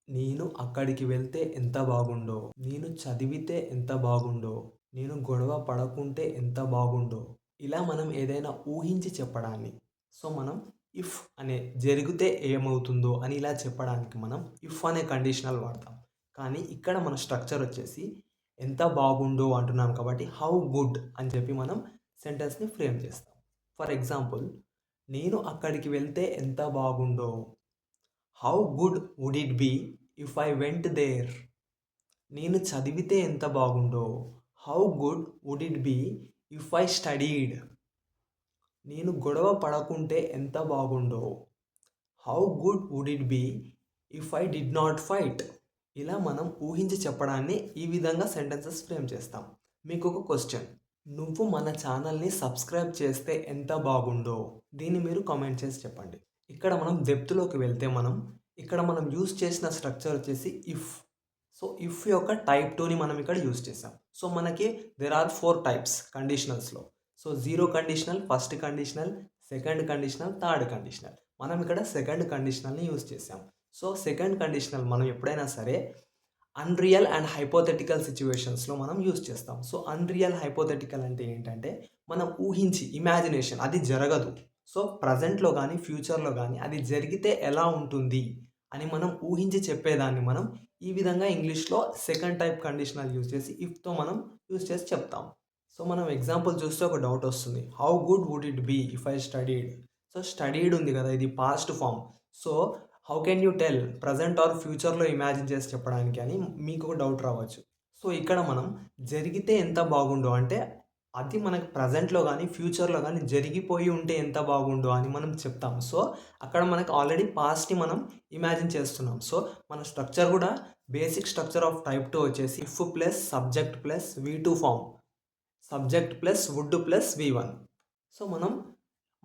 నేను అక్కడికి వెళ్తే ఎంత బాగుండో, నేను చదివితే ఎంత బాగుండో, నేను గొడవ పడకుంటే ఎంత బాగుండో. ఇలా మనం ఏదైనా ఊహించి చెప్పడాన్ని మనం ఇఫ్ అనే జరిగితే ఏమవుతుందో అని ఇలా చెప్పడానికి మనం ఇఫ్ అనే కండిషనల్ వాడతాం. కానీ ఇక్కడ మన స్ట్రక్చర్ వచ్చేసి ఎంత బాగుండో అంటున్నాం కాబట్టి హౌ గుడ్ అని చెప్పి మనం సెంటెన్స్‌ని ఫ్రేమ్ చేస్తాం. ఫర్ ఎగ్జాంపుల్, నేను అక్కడికి వెళ్తే ఎంత బాగుండో. How good would it be if I went there? నేను చదివితే ఎంత బాగుండో. How good would it be if I studied? నేను గొడవ పడకుంటే ఎంత బాగుండో. How good would it be if I did not fight? ఇలా మనం ఊహించి చెప్పడాన్ని ఈ విధంగా సెంటెన్సెస్ ఫ్రేమ్ చేస్తాం. మీకు ఒక క్వశ్చన్. నువ్వు మన ఛానల్ని సబ్స్క్రైబ్ చేస్తే ఎంత బాగుండో. దీన్ని మీరు కామెంట్ చేసి చెప్పండి. ఇక్కడ మనం డెప్త్‌లోకి వెళ్తే ఇక్కడ మనం యూజ్ చేసిన స్ట్రక్చర్ వచ్చేసి ఇఫ్. ఇఫ్ యొక్క టైప్ 2ని మనం ఇక్కడ యూజ్ చేసాం. మనకి దేర్ ఆర్ 4 టైప్స్ కండిషనల్స్‌లో. Zero conditional, first conditional, second conditional, third conditional. మనం ఇక్కడ సెకండ్ కండిషనల్‌ని యూజ్ చేసాం. సెకండ్ కండిషనల్ మనం ఎప్పుడైనా సరే అన్‌రియల్ అండ్ హైపోథెటికల్ సిట్యుయేషన్స్‌లో మనం యూజ్ చేస్తాం. అన్‌రియల్, హైపోథెటికల్ అంటే ఏంటంటే మనం ఊహించి ఇమాజినేషన్ అది జరగదు. ప్రెజెంట్‌లో గానీ, ఫ్యూచర్‌లో గానీ అది జరిగితే ఎలా ఉంటుంది అని మనం ఊహించి చెప్పేదాన్ని మనం ఈ విధంగా ఇంగ్లీష్‌లో సెకండ్ టైప్ కండిషనల్ యూజ్ చేసి ఇఫ్‌తో మనం యూజ్ చేసి చెప్తాం. మనం ఎగ్జాంపుల్ చూస్తే ఒక డౌట్ వస్తుంది. How good would it be if I studied? Studied ఉంది కదా! ఇది past form. So, how can you tell present or ఫ్యూచర్‌లో ఇమాజిన్ చేసి చెప్పడానికి అని మీకు ఒక డౌట్ రావచ్చు. ఇక్కడ మనం జరిగితే ఎంత బాగుండో అంటే అది మనకు ప్రెజెంట్‌లో గానీ, ఫ్యూచర్‌లో గానీ జరిగిపోయి ఉంటే ఎంత బాగుండో అని మనం చెప్తాం. అక్కడ మనకు ఆల్రెడీ పాస్ట్‌ని మనం ఇమాజిన్ చేస్తున్నాం. మన స్ట్రక్చర్ కూడా బేసిక్ స్ట్రక్చర్ ఆఫ్ టైప్ 2 వచ్చేసి ఇఫ్ ప్లస్ సబ్జెక్ట్ ప్లస్ వి2 form. Subject plus would plus వి1. మనం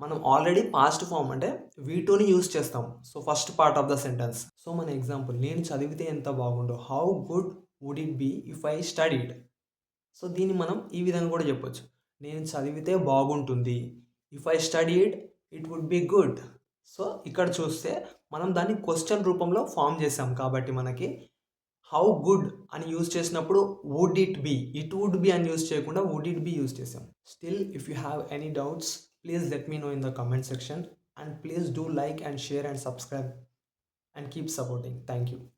మనం ఆల్రెడీ పాస్ట్ ఫార్మ్ అంటే వి2ని యూజ్ చేస్తాం. First part of the sentence. మన ఎగ్జాంపుల్, నేను చదివితే ఎంత బాగుండో. How good would it be if I studied? దీన్ని మనం ఈ విధంగా కూడా చెప్పొచ్చు. నేను చదివితే బాగుంటుంది. If I studied it would be good. ఇక్కడ చూస్తే మనం దాన్ని క్వశ్చన్ రూపంలో ఫార్మ్ చేసాం కాబట్టి మనకి హౌ గుడ్ అని యూజ్ చేసినప్పుడు would it be, it would be అని యూజ్ చేయకుండా వుడ్ ఇట్ బి యూజ్ చేసాం. Still if you have any doubts please let me know in the comment section, and please do like and share and subscribe and keep supporting. Thank you.